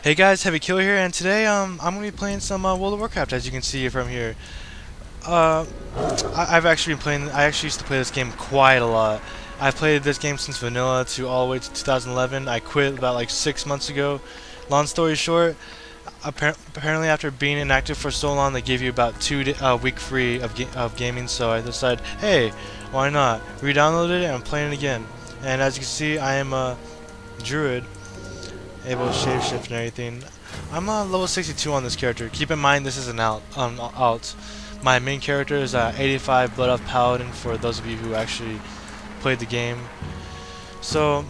Hey guys, Heavy Killer here, and today I'm gonna be playing some World of Warcraft, as you can see from here. Uh, I've actually been playing. I actually used to play this game quite a lot. I've played this game since vanilla to all the way to 2011. I quit about like 6 months ago. Long story short, apparently after being inactive for so long, they give you about week free of gaming. So I decided, hey, why not? Re-downloaded it and I'm playing it again. And as you can see, I am a druid, able to shapeshift and everything. I'm level 62 on this character. Keep in mind this is an alt. My main character is 85 Blood Elf Paladin for those of you who actually played the game. So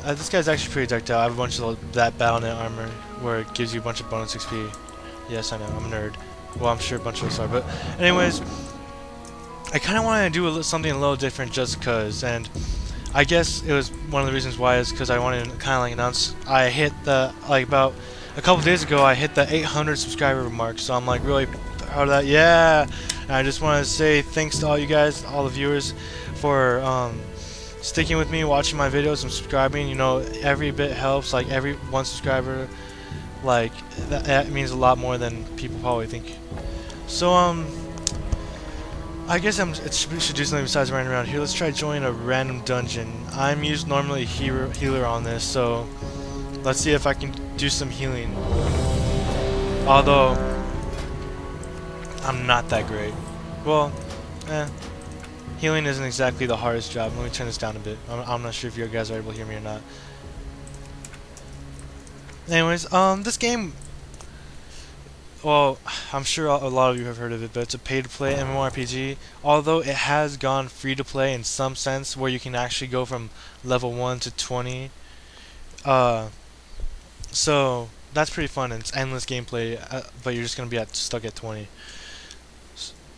this guy's actually pretty decked out. I have a bunch of that Battle.net armor where it gives you a bunch of bonus XP. Yes, I know, I'm a nerd. Well, I'm sure a bunch of us are, but anyways, I kind of wanted to do something a little different just cause, and I guess it was one of the reasons why is because I wanted to kind of like announce I hit the about a couple days ago I hit the 800 subscriber mark, so I'm like really proud of that. Yeah, and I just want to say thanks to all you guys, all the viewers, for sticking with me, watching my videos, and subscribing. You know, every bit helps. Like every one subscriber, like that means a lot more than people probably think. So I guess we should do something besides running around here. Let's try joining a random dungeon. I'm normally healer on this, so let's see if I can do some healing. Although I'm not that great. Well, healing isn't exactly the hardest job. Let me turn this down a bit. I'm not sure if you guys are able to hear me or not. Anyways, this game, well, I'm sure a lot of you have heard of it, but it's a pay-to-play MMORPG. Although it has gone free-to-play in some sense, where you can actually go from level 1 to 20. So that's pretty fun, and it's endless gameplay, but you're just gonna be stuck at 20.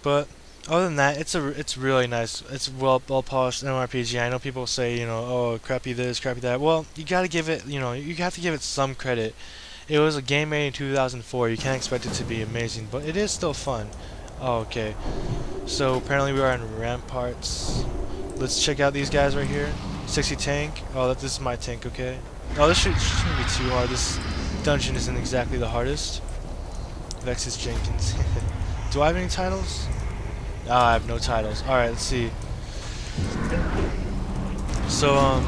But other than that, it's really nice. It's well polished MMORPG. I know people say, you know, oh, crappy this, crappy that. Well, you gotta give it, you know, you have to give it some credit. It was a game made in 2004. You can't expect it to be amazing, but it is still fun. Oh, okay. So apparently we are in Ramparts. Let's check out these guys right here. 60 tank. Oh, this is my tank. Okay. Oh, this shouldn't be too hard. This dungeon isn't exactly the hardest. Vexus Jenkins. Do I have any titles? Ah, I have no titles. All right, let's see. So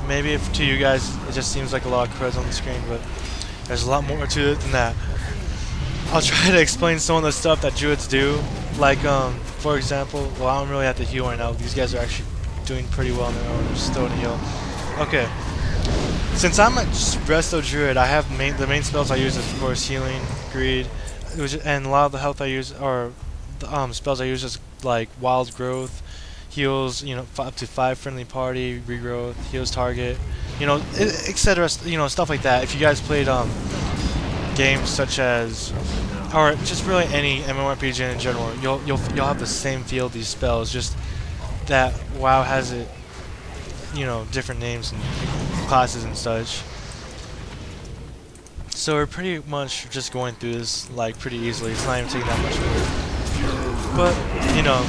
maybe if to you guys it just seems like a lot of creds on the screen, but there's a lot more to it than that. I'll try to explain some of the stuff that druids do. Like, for example, well, I don't really have to heal right now. These guys are actually doing pretty well on their own. They're still in heal. Okay. Since I'm a resto druid, I have the main spells I use is, of course, healing, greed, and a lot of the health I use, or the spells I use is like wild growth, heals, you know, up to 5 friendly party, regrowth, heals target, you know, etc. You know, stuff like that. If you guys played games such as, or just really any MMORPG in general, you'll have the same feel of these spells. Just that WoW has it, you know, different names and classes and such. So we're pretty much just going through this like pretty easily. It's not even taking that much work, but you know,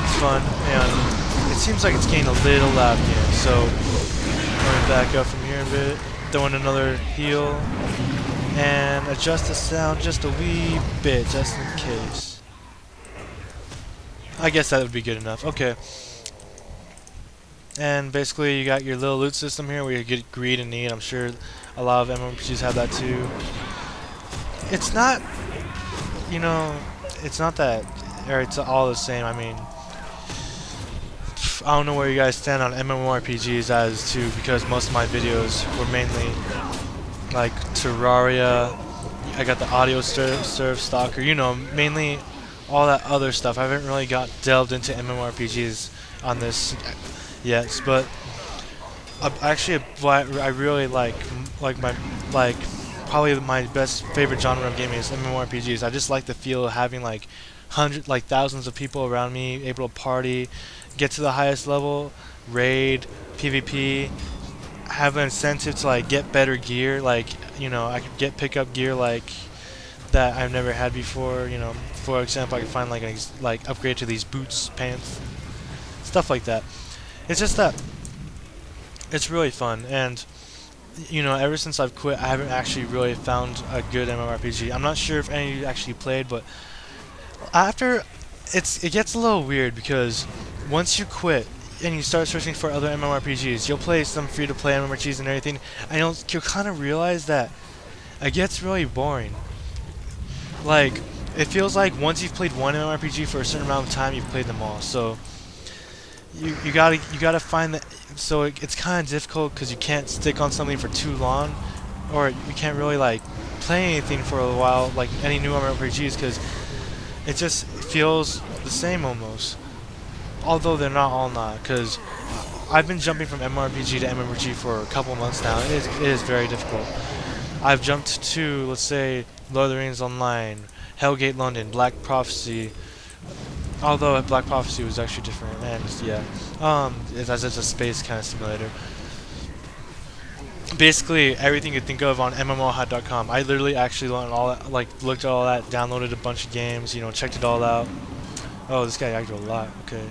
it's fun, and it seems like it's getting a little loud again. So going back up from here a bit, throwing another heal, and adjust the sound just a wee bit, just in case. I guess that would be good enough. Okay. And basically you got your little loot system here where you get greed and need. I'm sure a lot of MMORPGs have that too. It's not, you know, it's not that, or it's all the same. I mean, I don't know where you guys stand on MMORPGs as to, because most of my videos were mainly like Terraria. I got the audio serve stalker, you know, mainly all that other stuff. I haven't really delved into MMORPGs on this. Yes, but actually, I really like probably my best favorite genre of gaming is MMORPGs. I just like the feel of having like thousands of people around me, able to party, get to the highest level, raid, PvP, have an incentive to like get better gear. Like, you know, I could pick up gear like that I've never had before. You know, for example, I could find like upgrade to these boots, pants, stuff like that. It's just that it's really fun, and ever since I've quit, I haven't actually really found a good MMORPG. I'm not sure if any of you actually played, but after it gets a little weird because once you quit and you start searching for other MMORPGs, you'll play some free-to-play MMORPGs and everything, and you'll kind of realize that it gets really boring. Like, it feels like once you've played one MMORPG for a certain amount of time, you've played them all. So you gotta find that. So it's kind of difficult because you can't stick on something for too long, or you can't really like play anything for a while, like any new MMORPGs, because it just feels the same almost. Although they're not all not, because I've been jumping from MMORPG to MMORPG for a couple months now. It is very difficult. I've jumped to, let's say, Lord of the Rings Online, Hellgate London, Black Prophecy. Although Black Prophecy was actually different, and yeah, it's a space kind of simulator. Basically, everything you think of on MMORPGS.com. I literally actually learned all that, like looked at all that, downloaded a bunch of games, checked it all out. Oh, this guy acted a lot. Okay,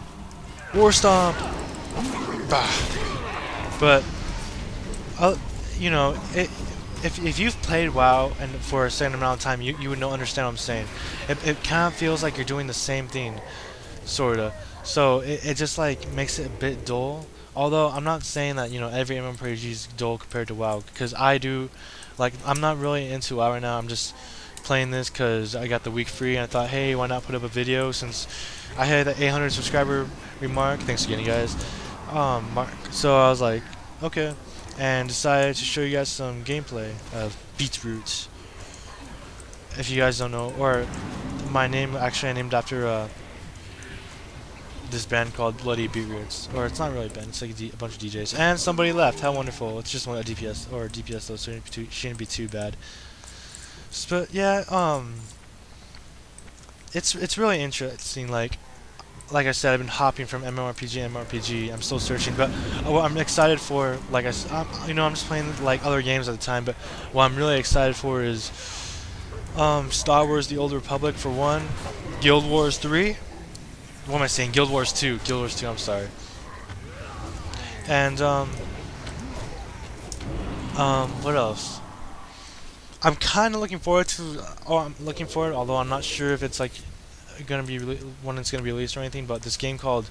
War Stomp. Bah. But, you know, if you've played WoW and for a certain amount of time, you would understand what I'm saying. It kind of feels like you're doing the same thing, sorta. So it just like makes it a bit dull. Although I'm not saying that every MMORPG is dull compared to WoW, because I do, like, I'm not really into WoW right now. I'm just playing this because I got the week free and I thought, hey, why not put up a video since I had the 800 subscriber remark. Thanks again, you guys. So I was like, okay, and decided to show you guys some gameplay of Beetroot. If you guys don't know, or my name actually I named after this band called Bloody Beetroots, or it's not really a band, it's like a bunch of DJs. And somebody left. How wonderful! It's just a DPS or DPS though, so it shouldn't be too bad. But yeah, it's really interesting. Like I said, I've been hopping from MMORPG to MMORPG. I'm still searching, but what I'm excited for, like I'm just playing like other games at the time. But what I'm really excited for is Star Wars: The Old Republic for one, Guild Wars 3. What am I saying? Guild Wars 2. Guild Wars 2. I'm sorry. And what else? I'm kind of looking forward to. Oh, I'm looking forward, although I'm not sure if it's like gonna be when it's gonna be released or anything. But this game called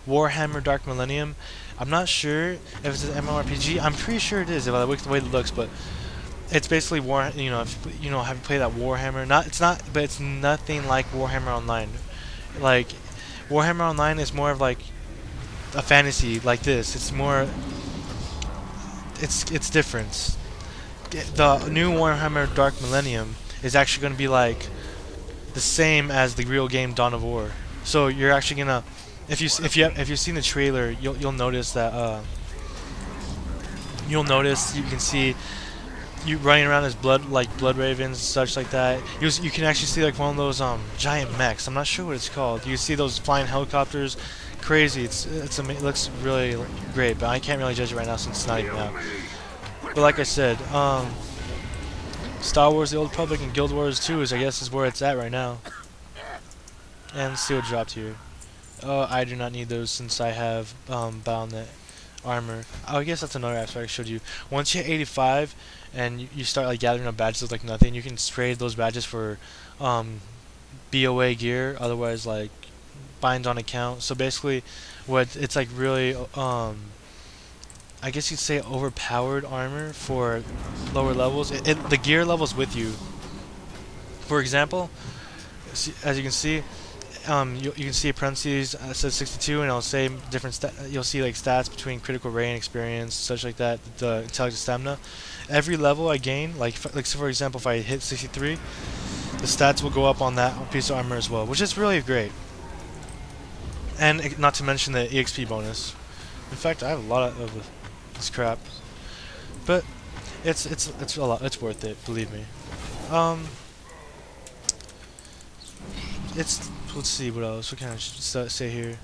Warhammer Dark Millennium. I'm not sure if it's an MMORPG. I'm pretty sure it is if I look the way it looks, but it's basically War. If have you played that Warhammer? It's not, but it's nothing like Warhammer Online. Like Warhammer Online is more of like a fantasy like this. It's more. It's different. The new Warhammer Dark Millennium is actually going to be like the same as the real game Dawn of War. So you're actually gonna, if you've seen the trailer, you'll notice that you can see you running around as blood ravens and such like that. You can actually see like one of those giant mechs. I'm not sure what it's called. You see those flying helicopters. Crazy. It looks really great, but I can't really judge it right now since it's not even out. But like I said, Star Wars: The Old Republic and Guild Wars 2 is where it's at right now. And let's see what dropped here. Oh, I do not need those since I have Battle.net armor. Oh, I guess that's another aspect I showed you. Once you hit 85 and you start like gathering up badges like nothing, you can trade those badges for BOA gear. Otherwise, like bind on account. So basically, it's like really I guess you'd say overpowered armor for lower levels. The gear levels with you. For example, as you can see, you can see parentheses says 62, and it'll say different. You'll see like stats between critical rate, experience, such like that. The intelligence, stamina. Every level I gain, so for example, if I hit 63, the stats will go up on that piece of armor as well, which is really great. And not to mention the EXP bonus. In fact, I have a lot of this crap, but it's a lot. It's worth it, believe me. Let's see what else. What can I say here?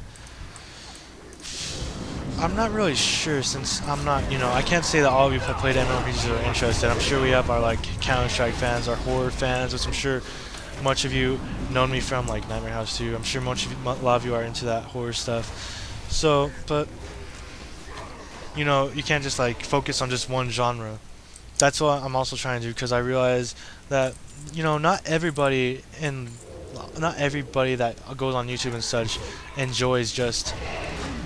I'm not really sure since I'm not. I can't say that all of you have played MMORPGs are interested. I'm sure we have our like Counter-Strike fans, our horror fans, which I'm sure much of you known me from like Nightmare House 2. I'm sure a lot of you are into that horror stuff. So, but you can't just like focus on just one genre. that's what I'm also trying to do, because I realize that, you know, not everybody that goes on YouTube and such enjoys just,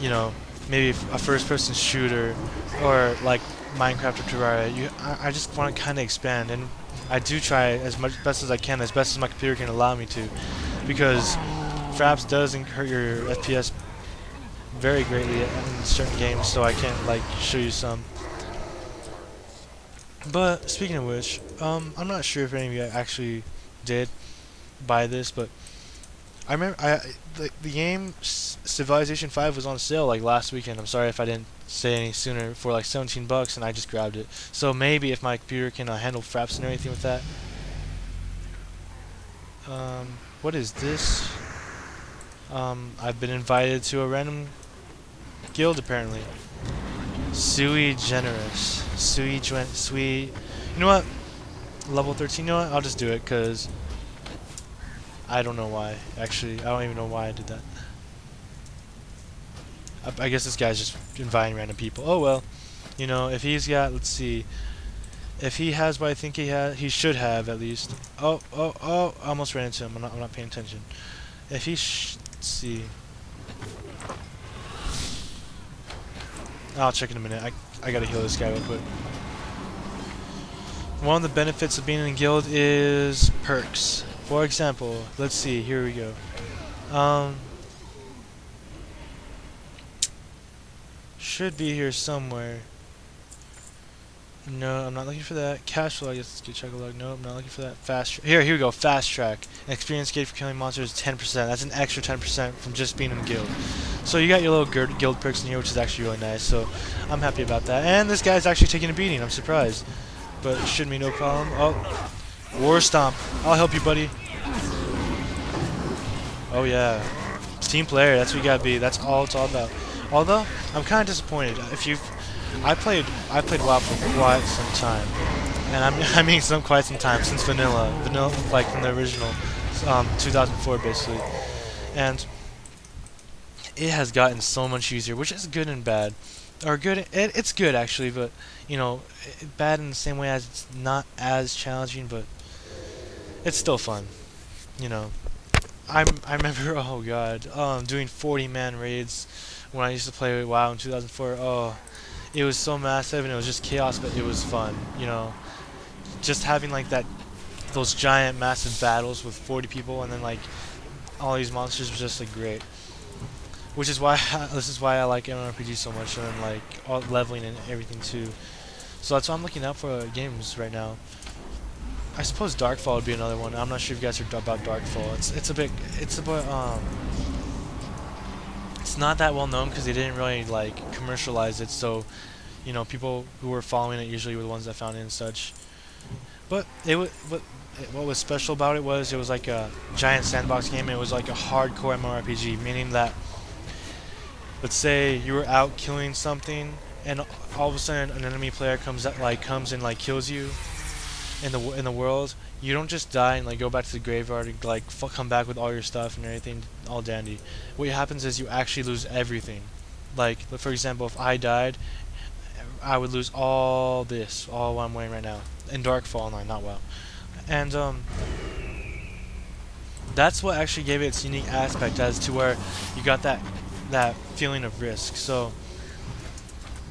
you know, maybe a first-person shooter or like Minecraft or Terraria. I just want to kind of expand, and I do try as much best as I can, as best as my computer can allow me to, because fraps does hurt your FPS very greatly in certain games. So I can't like show you some. But speaking of which, I'm not sure if any of you actually did buy this, but I remember the game Civilization 5 was on sale like last weekend. I'm sorry if I didn't say any sooner, for like 17 bucks, and I just grabbed it. So maybe if my computer can handle fraps and everything with that. What is this? I've been invited to a random guild apparently. Sui generous. Sui. You know what? Level 13. You know what? I'll just do it, cause I don't know why. Actually, I don't even know why I did that. I guess this guy's just inviting random people. Oh well. You know, if he's got, let's see. If he has what I think he should have at least. Oh, I almost ran into him. I'm not paying attention. If he let's see. I'll check in a minute. I gotta heal this guy real quick. One of the benefits of being in a guild is perks. For example, let's see, here we go. Should be here somewhere. No, I'm not looking for that. Cash flow, I guess let's get check a log. No, I'm not looking for that. Fast here we go, fast track. An experience gauge for killing monsters is 10%. That's an extra 10% from just being in the guild. So you got your little guild perks in here, which is actually really nice. So I'm happy about that. And this guy's actually taking a beating. I'm surprised. But it shouldn't be no problem. Oh, War Stomp. I'll help you, buddy. Oh yeah, team player. That's what you gotta be. That's all it's all about. Although I'm kind of disappointed. I played WoW for quite some time, and I mean quite some time since vanilla, like from the original, 2004 basically, and it has gotten so much easier, which is good and bad. Or good, it's good actually, but you know, bad in the same way as it's not as challenging, but it's still fun, you know. I remember, oh god, doing 40-man raids when I used to play WoW in 2004. Oh, it was so massive and it was just chaos, but it was fun, you know. Just having like those giant massive battles with 40 people, and then like all these monsters was just like great. Which is why this is why I like MMORPGs so much, and then like all leveling and everything too. So that's why I'm looking out for games right now. I suppose Darkfall would be another one. I'm not sure if you guys heard about Darkfall. It's not that well known because they didn't really like commercialize it. So, you know, people who were following it usually were the ones that found it and such. But what was special about it was like a giant sandbox game. And it was like a hardcore MMORPG, meaning that, let's say you were out killing something, and all of a sudden an enemy player comes and kills you in the world. You don't just die and like go back to the graveyard and like come back with all your stuff and everything all dandy. What happens is you actually lose everything. Like for example, if I died, I would lose all what I'm wearing right now in Darkfall Online, not WoW. And that's what actually gave it its unique aspect, as to where you got that feeling of risk. So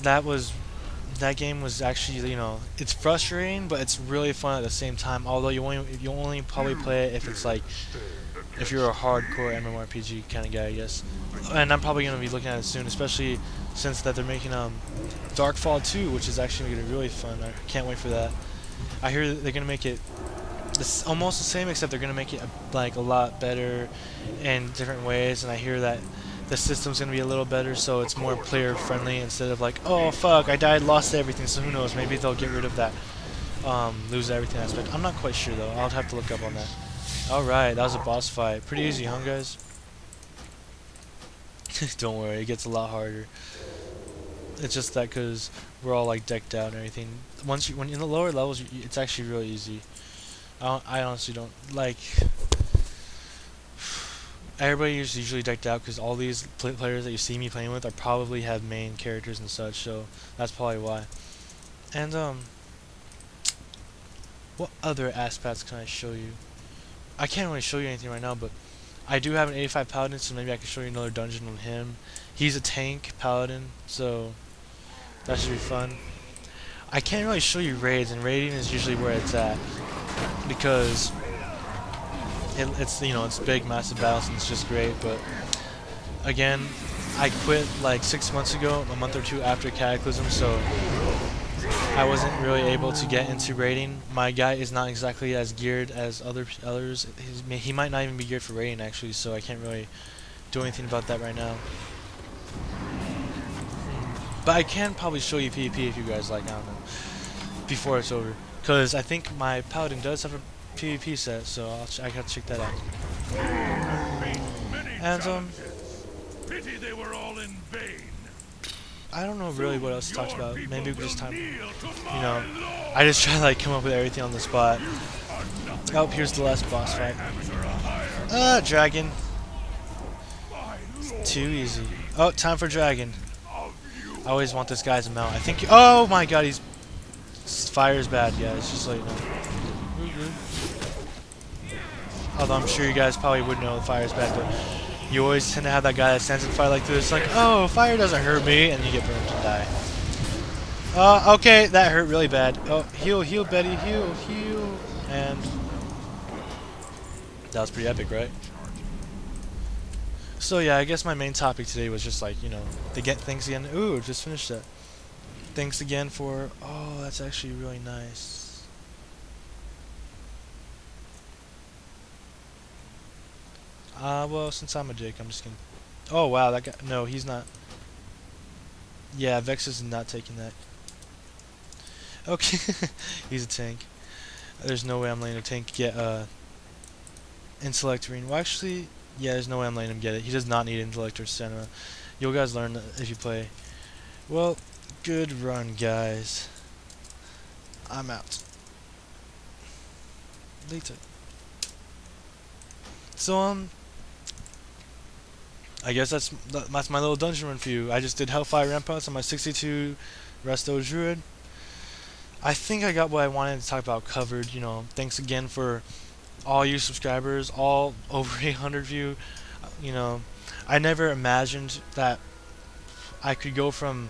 that game was actually, you know, it's frustrating, but it's really fun at the same time. Although you only probably play it if it's like, if you're a hardcore MMORPG kind of guy, I guess. And I'm probably gonna be looking at it soon, especially since that they're making Darkfall 2, which is actually gonna be really fun. I can't wait for that. I hear that they're gonna make it almost the same, except they're gonna make it like a lot better in different ways. And I hear that the system's gonna be a little better, so it's more player friendly instead of like, oh fuck, I died, lost everything. So who knows? Maybe they'll get rid of that lose everything aspect. I'm not quite sure though. I'll have to look up on that. All right, that was a boss fight. Pretty easy, huh, guys? Don't worry, it gets a lot harder. It's just that because we're all like decked out and everything. When in the lower levels, it's actually really easy. I honestly don't like. Everybody is usually decked out because all these players that you see me playing with probably have main characters and such, so that's probably why. And What other aspects can I show you? I can't really show you anything right now, but I do have an 85 paladin, so maybe I can show you another dungeon on him. He's a tank paladin, so that should be fun. I can't really show you raids, and raiding is usually where it's at, because it's it's big, massive battles, and it's just great. But again, I quit like 6 months ago, a month or two after Cataclysm, so I wasn't really able to get into raiding. My guy is not exactly as geared as others. He might not even be geared for raiding actually, so I can't really do anything about that right now. But I can probably show you PvP if you guys like. I don't know, before it's over, because I think my paladin does have a PvP set, so I gotta check that out. And Pity they were all in vain. I don't know really what else to talk about. Maybe we could just I just try to like come up with everything on the spot. Oh, here's the last boss fight. Dragon. Too easy. Oh, time for dragon. I always want this guy to mount. I think. Oh my God, fire is bad, guys. Just like although I'm sure you guys probably would know fire is bad, but you always tend to have that guy that stands in fire like this, like, oh, fire doesn't hurt me, and you get burned and die. Okay, that hurt really bad. Oh, heal, Betty, heal, and that was pretty epic, right? So yeah, I guess my main topic today was just like, thanks again. Ooh, just finished that. Thanks again for. Oh, that's actually really nice. Well, since I'm a dick, I'm just gonna. Oh wow, that guy. No, he's not. Yeah, Vex is not taking that. Okay, he's a tank. There's no way I'm letting a tank get intellect ring. Well, actually, yeah, there's no way I'm letting him get it. He does not need intellect or stamina. You'll guys learn if you play. Well, good run, guys. I'm out. Later. So I guess that's my little dungeon run for you. I just did Hellfire Ramparts on my 62 Resto Druid. I think I got what I wanted to talk about covered. Thanks again for all you subscribers, all over 800 view. I never imagined that I could go from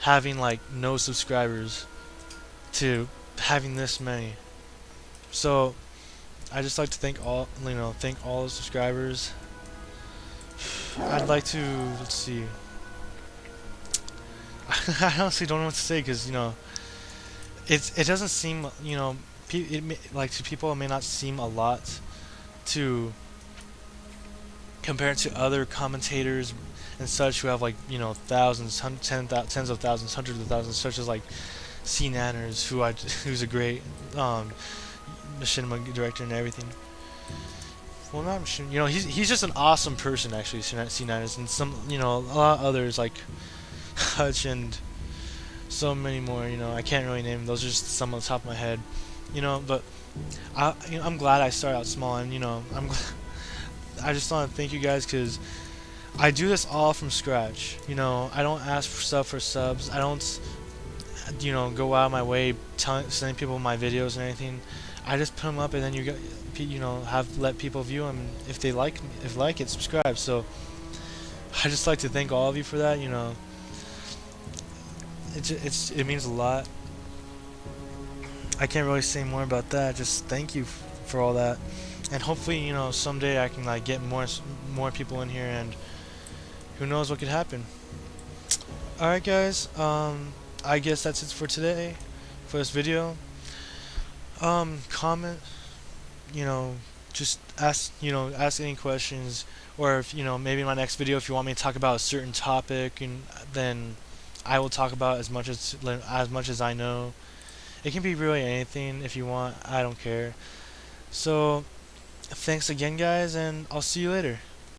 having like no subscribers to having this many. So I just like to thank all the subscribers. I'd like to, let's see. I honestly don't know what to say, because it doesn't seem, to people it may not seem a lot to compare it to other commentators and such who have like thousands, tens of thousands, hundreds of thousands, such as like C Nanners, who's a great machinima director and everything. Well, not machinima. He's just an awesome person actually. C Nanners and some a lot of others like Hutch and so many more. I can't really name them. Those are just some on the top of my head. But I'm glad I started out small, and I just want to thank you guys, because I do this all from scratch. I don't ask for stuff for subs. I don't go out of my way sending people my videos and anything. I just put them up, and then let people view them. If they like it, subscribe. So I just like to thank all of you for that. It means a lot. I can't really say more about that. Just thank you for all that, and hopefully someday I can like get more people in here, and who knows what could happen. All right, guys. I guess that's it for today, for this video. Comment. Just ask any questions, or if maybe in my next video, if you want me to talk about a certain topic, and then I will talk about as much as I know. It can be really anything if you want. I don't care. So thanks again, guys, and I'll see you later.